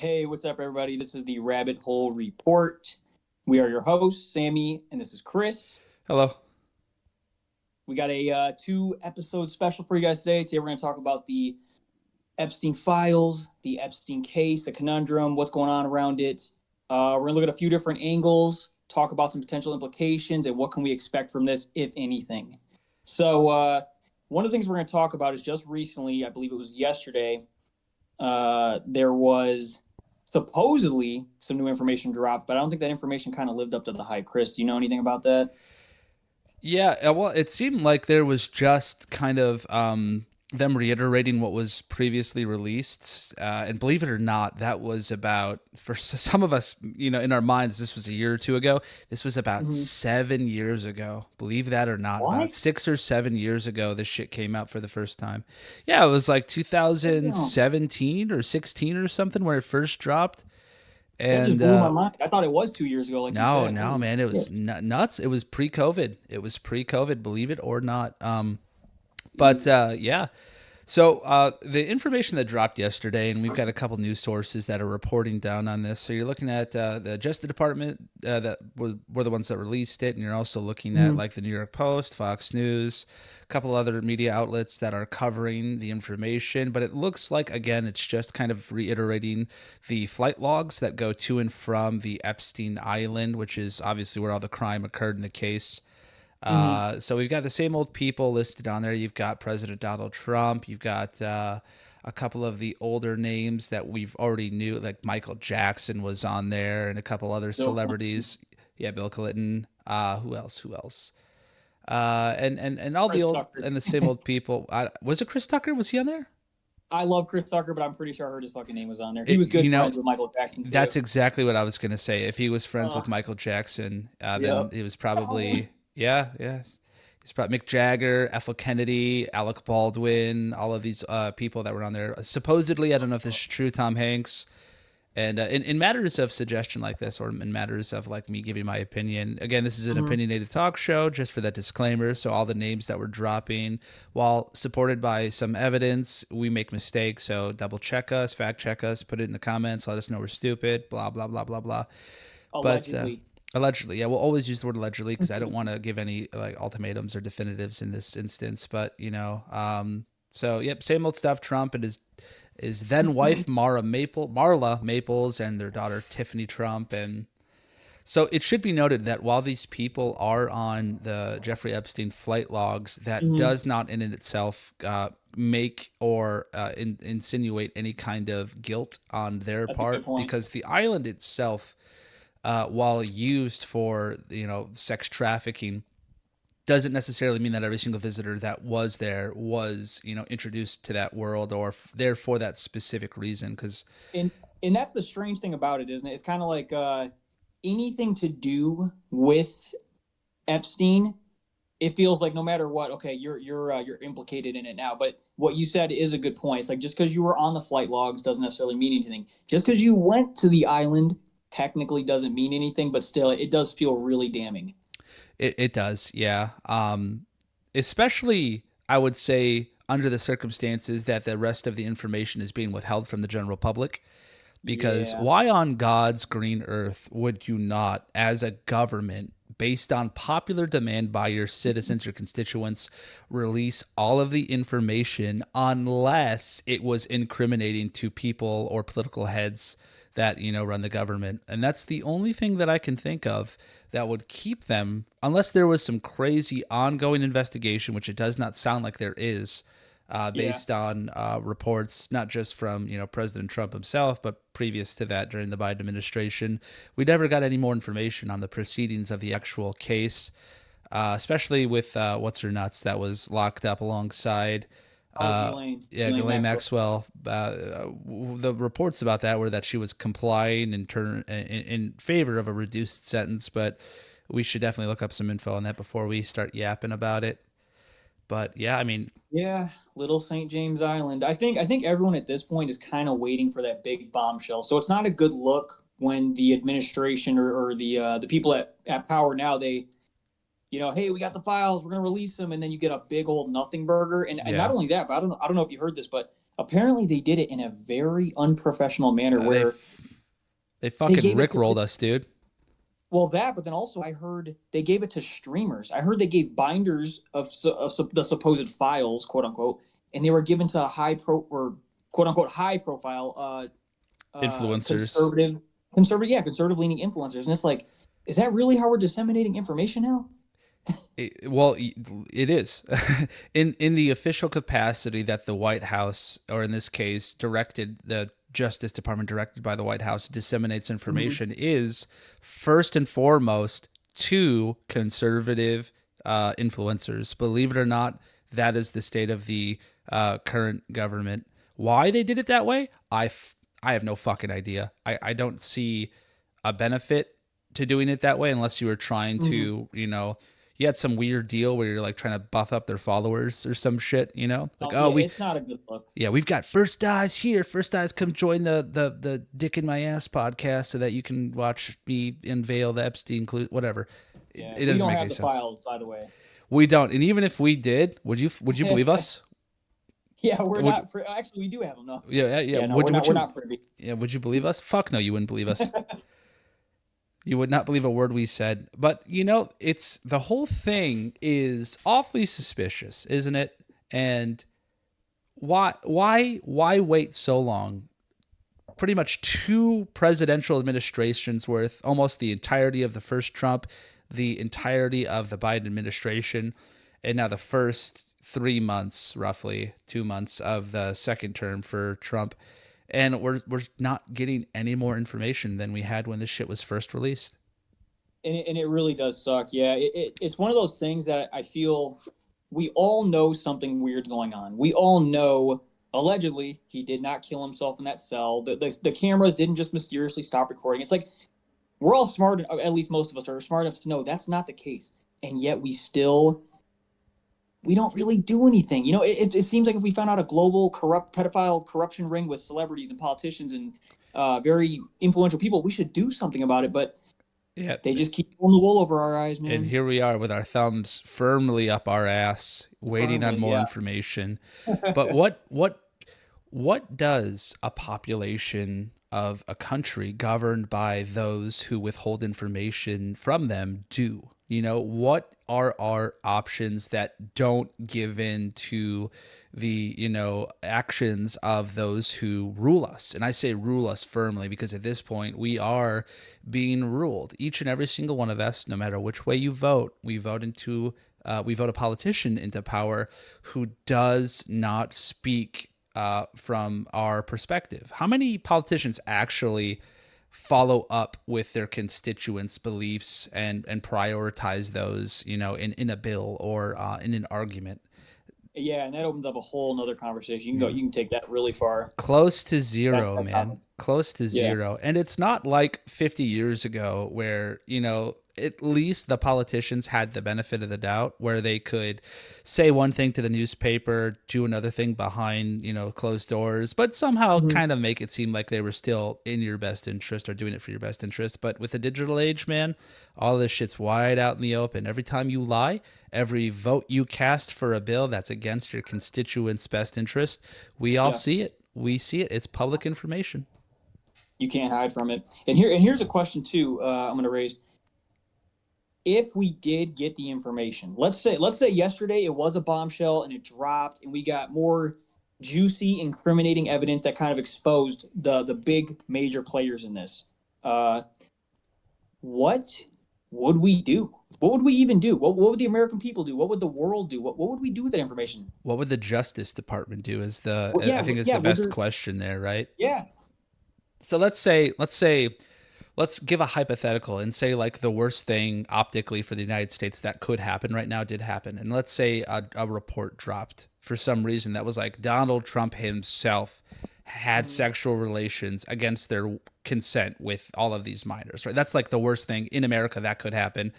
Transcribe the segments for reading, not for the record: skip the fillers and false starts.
Hey, what's up, everybody? This is the Rabbit Hole Report. We are your hosts, Sammy, and this is Chris. Hello. We got a two-episode special for you guys today. Today, we're going to talk about the Epstein files, the Epstein case, the conundrum, what's going on around it. We're going to look at a few different angles, talk about some potential implications, and what can we expect from this, if anything. So, one of the things we're going to talk about is just recently, I believe it was yesterday, there was supposedly some new information dropped, but I don't think that information kind of lived up to the hype. Chris, do you know anything about that? Yeah, well, it seemed like there was just kind of them reiterating what was previously released. And believe it or not, that was about, for some of us, in our minds, this was a year or two ago. This was about Mm-hmm. 7 years ago. Believe that or not, about What? 6 or 7 years ago, this shit came out for the first time. Yeah, it was like Damn. 2017 or 16 or something where it first dropped. That just And blew my mind. I thought it was 2 years ago, like you No, said. no, Holy man, it was shit. nuts. It was pre-COVID. It was pre-COVID, believe it or not. But Jeez. yeah. So the information that dropped yesterday, and we've got a couple news sources that are reporting down on this. So you're looking at the Justice Department that were the ones that released it, and you're also looking at Mm-hmm. like the New York Post, Fox News, a couple other media outlets that are covering the information. But it looks like again, it's just kind of reiterating the flight logs that go to and from the Epstein Island, which is obviously where all the crime occurred in the case. Mm-hmm. So we've got the same old people listed on there. You've got President Donald Trump. You've got a couple of the older names that we've already knew, like Michael Jackson was on there, and a couple other Bill Clinton, celebrities. Yeah, Bill Clinton. Who else? Who else? And all the Chris old Tucker. and the same old people. Was it Chris Tucker? Was he on there? I love Chris Tucker, but I'm pretty sure I heard his fucking name was on there. He It, was good you know, friends with Michael Jackson too. that's exactly what I was gonna say. If he was friends Uh, with Michael Jackson, then yep. it was probably yes. He's probably Mick Jagger, Ethel Kennedy, Alec Baldwin, all of these people that were on there. Supposedly, I don't know if this is true. Tom Hanks, and in matters of suggestion like this, or in matters of like me giving my opinion, again, this is an Mm-hmm. opinionated talk show. Just for that disclaimer, so all the names that we're dropping, while supported by some evidence, we make mistakes. So double check us, fact check us, put it in the comments, let us know we're stupid, blah blah blah blah blah. But Allegedly. allegedly, yeah, we'll always use the word allegedly because I don't want to give any like ultimatums or definitives in this instance. But so yep, same old stuff. Trump and his then wife Marla Maples, and their daughter Tiffany Trump. And so it should be noted that while these people are on the Jeffrey Epstein flight logs, that Mm-hmm. does not in itself make or insinuate any kind of guilt on their That's a good part, point. because the island itself, while used for sex trafficking, doesn't necessarily mean that every single visitor that was there was introduced to that world or there for that specific reason. Because and and that's the strange thing about it, isn't it? It's kind of like anything to do with Epstein. It feels like no matter what, okay, you're implicated in it now. But what you said is a good point. It's like just because you were on the flight logs doesn't necessarily mean anything. Just because you went to the island technically doesn't mean anything, but still, it does feel really damning. it does, yeah. Especially, I would say, under the circumstances that the rest of the information is being withheld from the general public. Because Yeah, why on God's green earth would you not, as a government, based on popular demand by your citizens, your constituents, release all of the information unless it was incriminating to people or political heads that run the government? And that's the only thing that I can think of that would keep them, unless there was some crazy ongoing investigation, which it does not sound like there is, yeah. based on reports not just from President Trump himself, but previous to that during the Biden administration. We never got any more information on the proceedings of the actual case, especially with what's her nuts that was locked up alongside. Oh, Uh, Ghislaine, yeah, Ghislaine Ghislaine Maxwell. Maxwell. The reports about that were that she was complying in favor of a reduced sentence, but we should definitely look up some info on that before we start yapping about it. But yeah, I mean, Yeah, Little St. James Island. I think everyone at this point is kind of waiting for that big bombshell. So it's not a good look when the administration or the people at power now hey, we got the files, we're gonna release them, and then you get a big old nothing burger. And not yeah. only that, but I don't know if you heard this, but apparently they did it in a very unprofessional manner Uh, they where f- they they fucking gave it to rickrolled us, dude. well that, but then also I heard they gave it to streamers. I heard they gave binders of the supposed files, quote unquote, and they were given to high pro or quote unquote high profile Influencers. conservative leaning influencers, and it's like, is that really how we're disseminating information now? Well, it is in the official capacity that the White House, or in this case, directed the Justice Department, directed by the White House, disseminates Mm-hmm. information is first and foremost to conservative influencers. Believe it or not, that is the state of the current government. Why they did it that way, I have no fucking idea. I don't see a benefit to doing it that way unless you were trying Mm-hmm. to, you had some weird deal where you're like trying to buff up their followers or some shit, like, Oh oh, yeah, it's not a good look. we've got First Eyes here. First Eyes, come join the Dick in My Ass podcast so that you can watch me unveil the Epstein clue, whatever. Yeah, It we doesn't don't make have any the sense. files, by the way. We don't. And even if we did, would you believe us? Yeah, we're Would not. Actually, we do have them. No. yeah. Yeah, no, Would we're you not. We're not privy. would you believe us? Fuck no, you wouldn't believe us. You would not believe a word we said. But it's the whole thing is awfully suspicious, isn't it? And why wait so long? Pretty much two presidential administrations worth, almost the entirety of the first Trump, the entirety of the Biden administration, and now the first 3 months, roughly 2 months of the second term for Trump. And we're not getting any more information than we had when this shit was first released. And it really does suck. Yeah, it's one of those things that I feel we all know something weird going on. We all know allegedly he did not kill himself in that cell. The cameras didn't just mysteriously stop recording. It's like we're all smart, at least most of us are smart enough to know that's not the case, and yet we don't really do anything. It seems like if we found out a global corrupt pedophile corruption ring with celebrities and politicians and very influential people, we should do something about it. But Yeah. they just keep pulling the wool over our eyes, And man. here we are with our thumbs firmly up our ass, waiting on Firmly, more yeah. information. But what does a population of a country governed by those who withhold information from them do? What are our options that don't give in to the, actions of those who rule us? And I say rule us firmly because at this point we are being ruled. Each and every single one of us, no matter which way you vote, we vote a politician into power who does not speak from our perspective. How many politicians actually follow up with their constituents' beliefs and prioritize those, in a bill or in an argument? Yeah, and that opens up a whole nother conversation. You can take that really far. Close to That, zero, that topic. man. Close to Yeah. zero. And it's not like 50 years ago where, at least the politicians had the benefit of the doubt where they could say one thing to the newspaper, do another thing behind, closed doors, but somehow Mhm. kind of make it seem like they were still in your best interest or doing it for your best interest. But with the digital age, man, all this shit's wide out in the open. Every time you lie, every vote you cast for a bill that's against your constituents' best interest, we all Yeah. see it. We see it. It's public information. You can't hide from it. And here's a question too. I'm going to raise. If we did get the information, let's say yesterday it was a bombshell and it dropped, and we got more juicy, incriminating evidence that kind of exposed the big major players in this. Uh, what would we do? What would we even do? What would the American people do? What would the world do? What would we do with that information? What would the Justice Department do? Is Well, I yeah, think is yeah. the Would best there? question there, right? Yeah. So let's give a hypothetical and say like the worst thing optically for the United States that could happen right now did happen. And let's say a report dropped for some reason that was like Donald Trump himself had Mhm. sexual relations against their consent with all of these minors, right? That's like the worst thing in America that could happen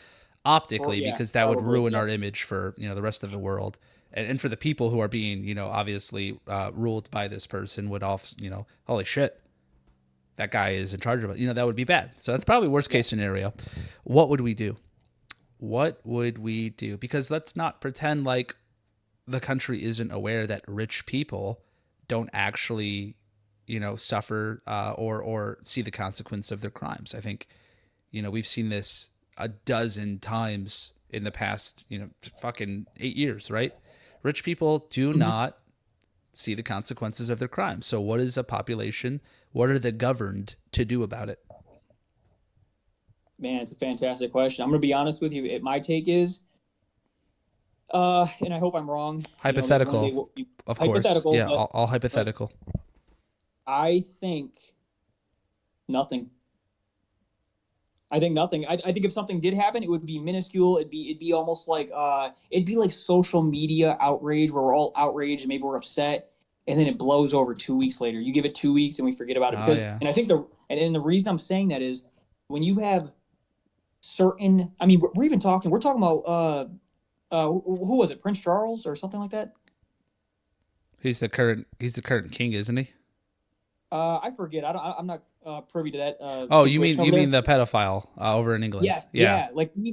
optically Yeah, because that would probably. ruin Yeah. our image for, the rest of the world. And for the people who are being, obviously ruled by this person would all, holy shit, that guy is in charge of it. That would be bad. So that's probably worst Yeah. case scenario. What would we do? What would we do? Because let's not pretend like the country isn't aware that rich people don't actually, suffer or see the consequence of their crimes. I think, we've seen this a dozen times in the past, fucking 8 years, right? Rich people do Mhm. not see the consequences of their crimes. So what is a population? What are the governed to do about it? Man, it's a fantastic question. I'm going to be honest with you. My take is, and I hope I'm wrong. That one day Hypothetical, will be of course. hypothetical, Yeah, but all hypothetical. I think nothing. I think nothing. I think if something did happen, it would be minuscule. It'd be almost like it'd be like social media outrage where we're all outraged and maybe we're upset, and then it blows over 2 weeks later. You give it 2 weeks and we forget about it Oh because, yeah. and I think and the reason I'm saying that is when you have certain. I mean, we're even talking. We're talking about who was it? Prince Charles or something like that. He's the current king, isn't he? I forget. I'm not privy to that Oh, you mean situation over you mean there. the pedophile over in England? Yes, Yeah.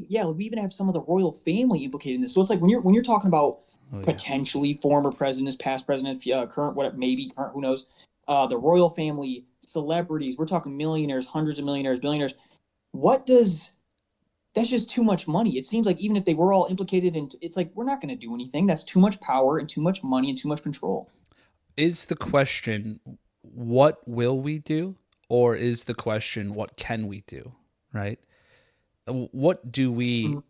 yeah. We even have some of the royal family implicated in this. So it's like when you're talking about Oh yeah. potentially former presidents, past presidents, current, whatever, maybe current, who knows? The royal family, celebrities. We're talking millionaires, hundreds of millionaires, billionaires. What does That's just too much money. It seems like even if they were all implicated in, it's like we're not going to do anything. That's too much power and too much money and too much control. Is the question what will we do, or is the question what can we do? Right? What do we Mhm.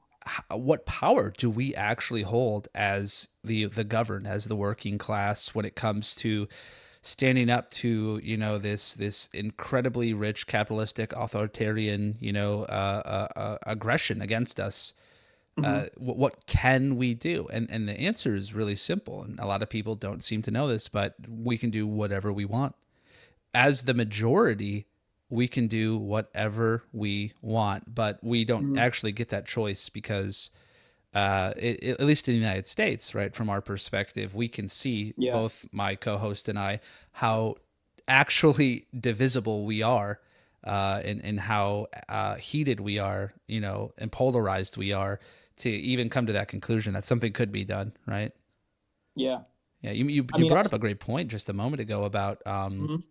what power do we actually hold as the governed, as the working class, when it comes to standing up to this incredibly rich capitalistic authoritarian aggression against us? Mhm. What can we do? And the answer is really simple, and a lot of people don't seem to know this, but we can do whatever we want. As the majority, we can do whatever we want, but we don't Mhm. actually get that choice because, at least in the United States, right, from our perspective, we can see, Yeah. both my co-host and I, how actually divisible we are, and how heated we are, and polarized we are, to even come to that conclusion that something could be done, right? Yeah. Yeah, you I you mean, brought up a great point just a moment ago about mhm.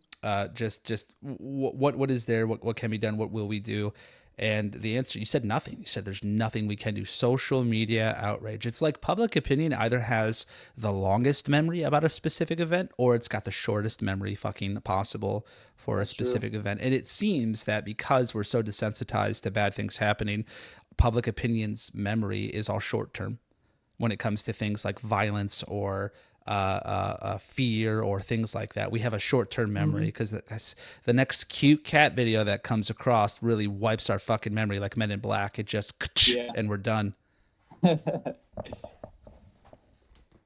just what is there, what can be done, what will we do, and the answer, you said nothing. You said there's nothing we can do. Social media outrage. It's like public opinion either has the longest memory about a specific event, or it's got the shortest memory fucking possible for a That's true. specific event. And it seems that because we're so desensitized to bad things happening, public opinion's memory is all short term when it comes to things like violence or fear or things like that. We have a short-term memory Mhm. because the next cute cat video that comes across really wipes our fucking memory like Men in Black. It just Yeah. and we're done.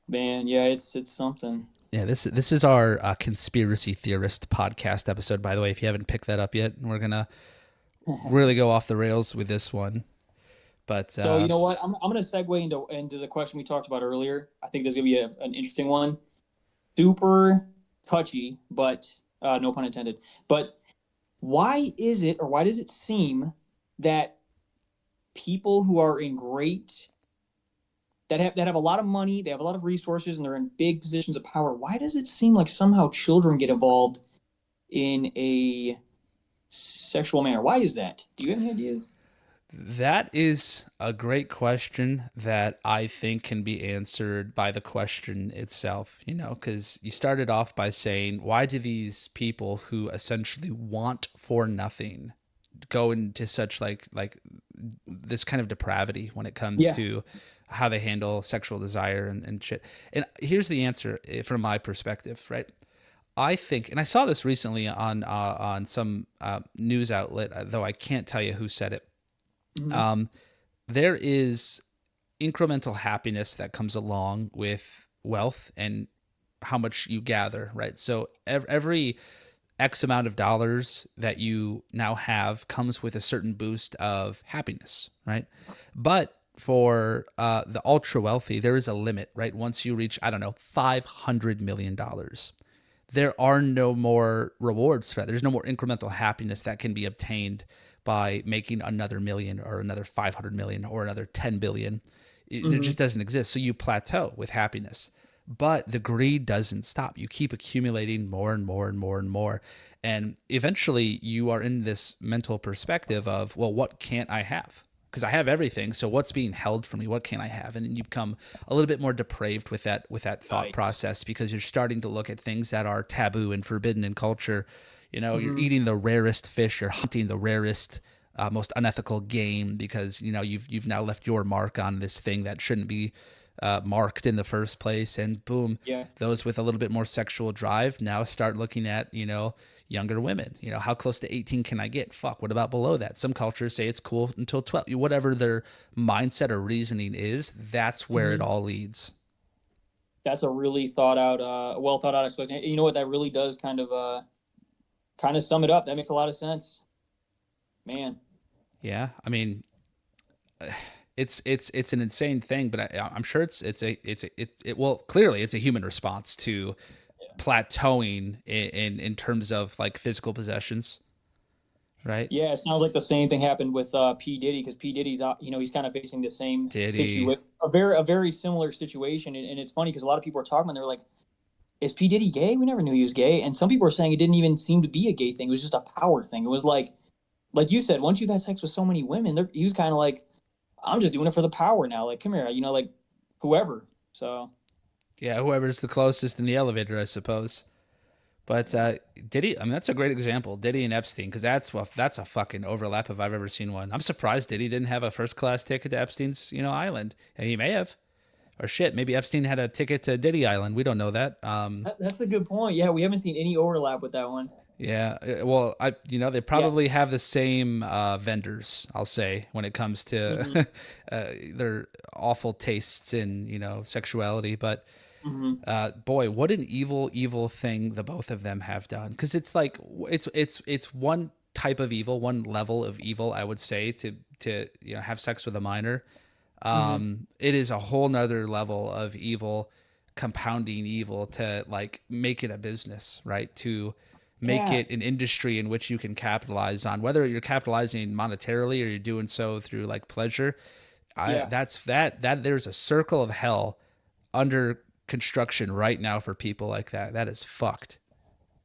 Man, yeah, it's something. Yeah, this is our conspiracy theorist podcast episode. By the way, if you haven't picked that up yet, we're gonna really go off the rails with this one. But So you know what? I'm going to segue into the question we talked about earlier. I think there's going to be an interesting one. Super touchy, but no pun intended. But why is it, or why does it seem that people who are in great that have a lot of money, they have a lot of resources, and they're in big positions of power, why does it seem like somehow children get involved in a sexual manner? Why is that? Do you have any ideas? that is a great question that I think can be answered by the question itself, because you started off by saying, why do these people who essentially want for nothing go into such like this kind of depravity when it comes Yeah. to how they handle sexual desire and shit? And here's the answer, from my perspective, right? I think, and I saw this recently on some news outlet, though I can't tell you who said it. Mm-hmm. Um, there is incremental happiness that comes along with wealth and how much you gather, right? So every X amount of dollars that you now have comes with a certain boost of happiness, right? But for the ultra wealthy, there is a limit, right? Once you reach, I don't know, $500 million, there are no more rewards for that. There's no more incremental happiness that can be obtained by making another million or another 500 million or another 10 billion. There Mm-hmm. just doesn't exist. So you plateau with happiness. But the greed doesn't stop. You keep accumulating more and more and more and more. And eventually you are in this mental perspective of, well, what can't I have? Because I have everything. So what's being held from me? What can I have? And then you become a little bit more depraved with that thought Yikes. process, because you're starting to look at things that are taboo and forbidden in culture. You know, you're Hmm. eating the rarest fish, you're hunting the rarest, most unethical game, because you know you've now left your mark on this thing that shouldn't be marked in the first place. And boom, Yeah. those with a little bit more sexual drive now start looking at, you know, younger women. You know, how close to 18 can I get? Fuck, what about below that? Some cultures say it's cool until 12. Whatever their mindset or reasoning is, that's where it Hmm. all leads. That's a really thought out, well thought out explanation. You know what? That really does kind of sum it up. That makes a lot of sense, man. Yeah, I mean, it's an insane thing, but I'm sure it well, clearly it's a human response to plateauing in terms of like physical possessions, right? Yeah, it sounds like the same thing happened with P Diddy, because P Diddy's he's kind of facing the same Did he? situation, a very similar situation, and it's funny because a lot of people are talking, and they're like, "Is P Diddy gay? We never knew he was gay." And some people are saying it didn't even seem to be a gay thing; it was just a power thing. It was like you said, once you've had sex with so many women, he was kind of like, "I'm just doing it for the power now." Like, come here, like whoever. So Yeah, whoever's the closest in the elevator, I suppose. But Diddy, I mean, that's a great example, Diddy and Epstein, because that's a fucking overlap if I've ever seen one. I'm surprised Diddy didn't have a first class ticket to Epstein's, you know, island. And he may have, or shit, maybe Epstein had a ticket to Diddy Island. We don't know that. that's a good point. Yeah, we haven't seen any overlap with that one. Yeah, well, you know, they Yeah. probably have the same vendors, I'll say, when it comes to Hmm. their awful tastes in, you know, sexuality. But Hmm. boy, what an evil thing the both of them have done. Because it's like it's one type of evil, one level of evil, I would say, to you know, have sex with a minor. Hmm. It is a whole nother level of evil, compounding evil, to like make it a business, right? To make Yeah. it an industry in which you can capitalize on, whether you're capitalizing monetarily or you're doing so through like pleasure. Yeah. That there's a circle of hell under construction right now for people like that. That is fucked.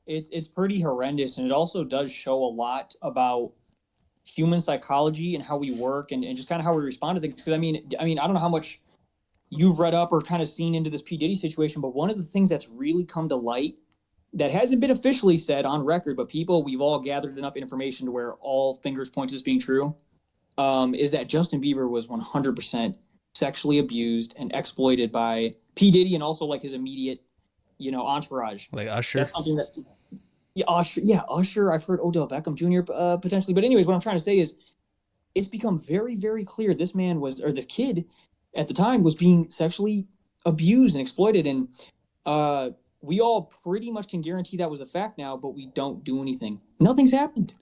It's pretty horrendous, and it also does show a lot about human psychology and how we work, and just kind of how we respond to things. Because I don't know how much you've read up or kind of seen into this P Diddy situation, but one of the things that's really come to light that hasn't been officially said on record, but we've all gathered enough information to where all fingers point to this being true, is that Justin Bieber was 100% sexually abused and exploited by P Diddy and also like his immediate, entourage. Like Usher. That's something that yeah, Usher. Yeah, Usher. I've heard Odell Beckham Jr. Potentially, but anyways, what I'm trying to say is it's become very, very clear this man was, or this kid at the time was being sexually abused and exploited, and uh, we all pretty much can guarantee that was a fact now, but we don't do anything. Nothing's happened.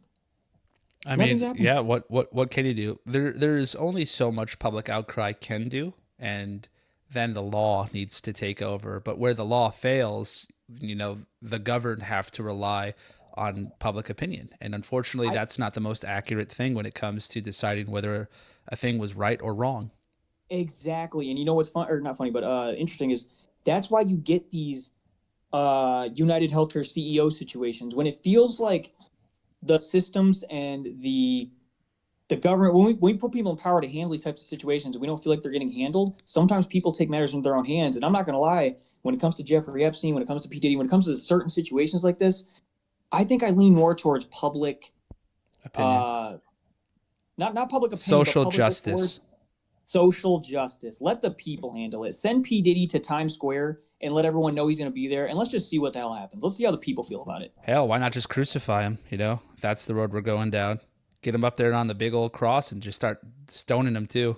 I Nothing's mean, happened. yeah, what can you do? There's only so much public outcry can do, and then the law needs to take over. But where the law fails, you know, the governed have to rely on public opinion. And unfortunately, I that's not the most accurate thing when it comes to deciding whether a thing was right or wrong. exactly, and you know what's fun or not funny, but interesting is that's why you get these United Healthcare CEO situations when it feels like the systems and the government when we put people in power to handle these types of situations and we don't feel like they're getting handled, sometimes people take matters into their own hands. And I'm not going to lie, when it comes to Jeffrey Epstein, when it comes to P Diddy, when it comes to certain situations like this, I think I lean more towards public, Opinion. uh not public opinion, but Social public, what's the word, justice. social justice. Let the people handle it. Send P Diddy to Times Square and let everyone know he's going to be there, and let's just see what the hell happens. Let's see how the people feel about it. Hell, why not just crucify him? You know, if that's the road we're going down. Get him up there on the big old cross and just start stoning him too.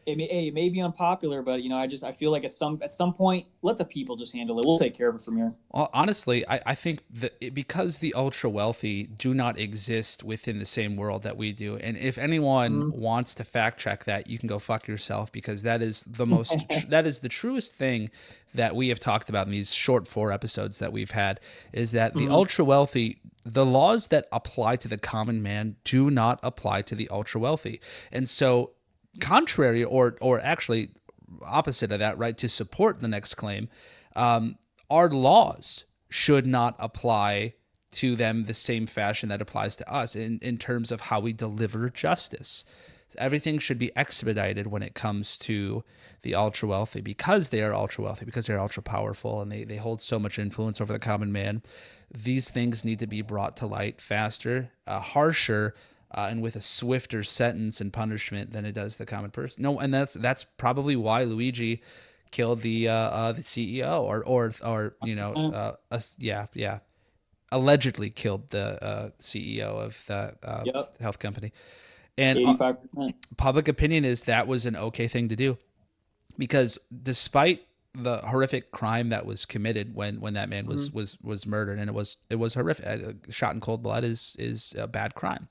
It may be unpopular, but I feel like at some point, let the people just handle it. We'll take care of it from here. Well, honestly, I think that because the ultra wealthy do not exist within the same world that we do, and if anyone Mm-hmm. wants to fact check that, you can go fuck yourself, because that is the that is the truest thing that we have talked about in these short 4 episodes that we've had, is that the Mm-hmm. ultra wealthy, the laws that apply to the common man do not apply to the ultra wealthy. And so, contrary, or actually opposite of that, right, to support the next claim, Our laws should not apply to them the same fashion that applies to us in terms of how we deliver justice. Everything should be expedited when it comes to the ultra wealthy because they are ultra wealthy, because they're ultra powerful, and they hold so much influence over the common man. These things need to be brought to light faster, harsher, and with a swifter sentence and punishment than it does the common person. No, and that's probably why Luigi killed the CEO, or yeah, allegedly killed the CEO of the Yep. health company. And 85%. public opinion is that was an okay thing to do because despite the horrific crime that was committed when that man Hmm. was murdered, and it was horrific. Shot in cold blood is a bad crime.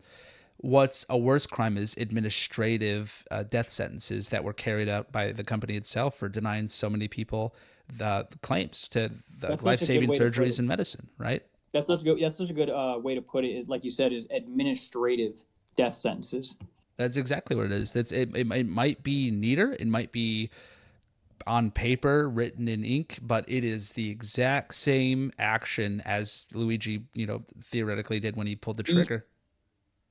What's a worse crime is administrative death sentences that were carried out by the company itself for denying so many people the claims to the That's such a good life-saving way to put surgeries it. in medicine, right? That's such a good way to put it. Is like you said, is administrative death sentences. That's exactly what it is. It might be neater, it might be on paper written in ink, but it is the exact same action as Luigi, theoretically did when he pulled the He trigger.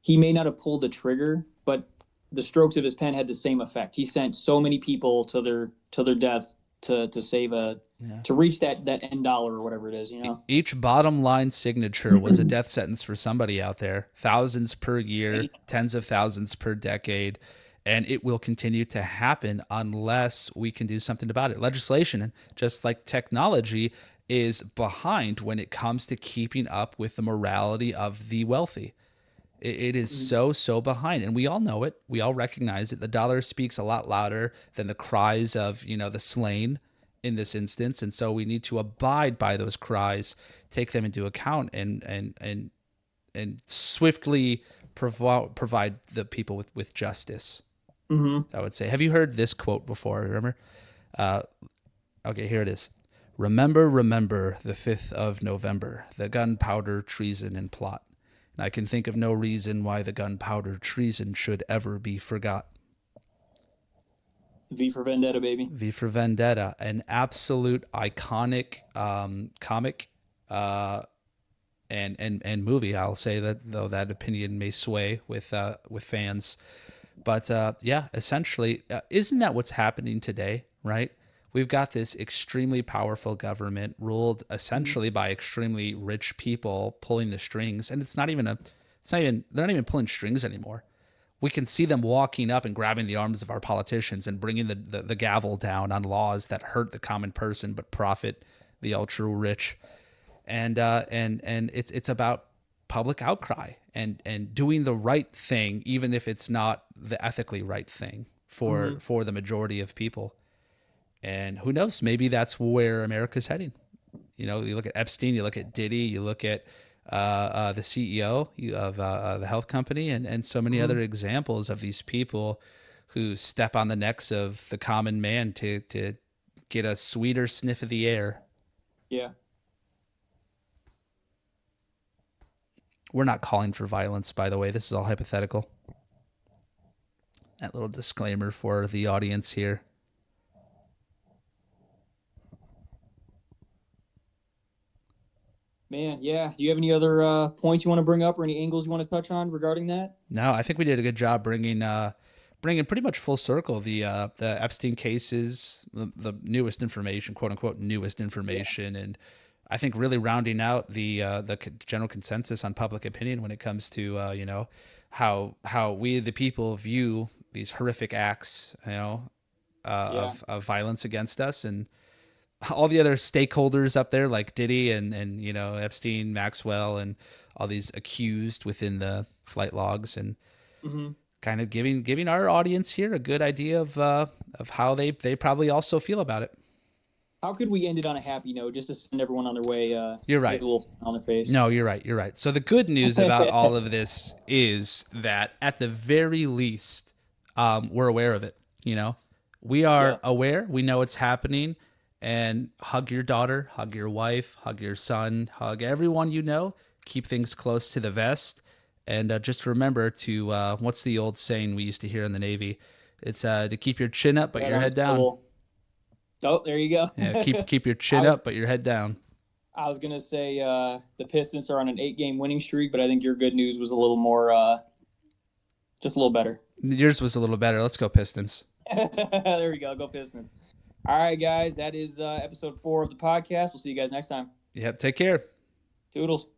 he may not have pulled the trigger, but the strokes of his pen had the same effect. He sent so many people to their deaths to save a Yeah. to reach that end dollar or whatever it is. Each bottom line signature was a death sentence for somebody out there. Thousands per year, tens of thousands per decade. And it will continue to happen unless we can do something about it. Legislation, just like technology, is behind when it comes to keeping up with the morality of the wealthy. It is so behind, and we all know it. We all recognize it. The dollar speaks a lot louder than the cries of the slain in this instance, and so we need to abide by those cries, take them into account, and swiftly provide the people with justice. Mm-hmm. I would say. Have you heard this quote before? Remember? Uh, okay, here it is. Remember, remember the 5th of November, the gunpowder treason and plot. And I can think of no reason why the gunpowder treason should ever be forgot. V for Vendetta, baby. V for Vendetta, an absolute iconic comic and movie. I'll say that, though that opinion may sway with fans. But yeah, essentially, isn't that what's happening today, right? We've got this extremely powerful government ruled Mm-hmm. essentially by extremely rich people pulling the strings, and they're not even pulling strings anymore. We can see them walking up and grabbing the arms of our politicians and bringing the gavel down on laws that hurt the common person but profit the ultra rich. And it's about public outcry and doing the right thing, even if it's not the ethically right thing Mm-hmm. for the majority of people. And who knows, maybe that's where America's heading. You look at Epstein, you look at Diddy, you look at the CEO of the health company, and so many Mm-hmm. other examples of these people who step on the necks of the common man to get a sweeter sniff of the air. Yeah. We're not calling for violence, by the way. This is all hypothetical. That little disclaimer for the audience here. Man, yeah. Do you have any other points you want to bring up or any angles you want to touch on regarding that? No, I think we did a good job bringing pretty much full circle the Epstein cases, the newest information, quote unquote newest Yeah. information, and I think really rounding out the general consensus on public opinion when it comes to how we the people view these horrific acts, Yeah. of violence against us, and all the other stakeholders up there like Diddy and Epstein, Maxwell, and all these accused within the flight logs, and Mm-hmm. kind of giving our audience here a good idea of how they probably also feel about it. How could we end it on a happy note just to send everyone on their way, You're get right. a little smile on their face? No, you're right. You're right. So the good news about all of this is that at the very least, we're aware of it. We are Yeah. aware. We know it's happening. And hug your daughter, hug your wife, hug your son, hug everyone you know. Keep things close to the vest, and just remember to what's the old saying we used to hear in the Navy? It's to keep your chin up but Head your on a head down. swivel. Oh, there you go. Yeah, keep your chin up, but your head down. I was gonna say the Pistons are on an 8-game winning streak, but I think your good news was a little more, just a little better. Yours was a little better. Let's go Pistons. There we go. Go Pistons. All right, guys. That is episode 4 of the podcast. We'll see you guys next time. Yep. Take care. Toodles.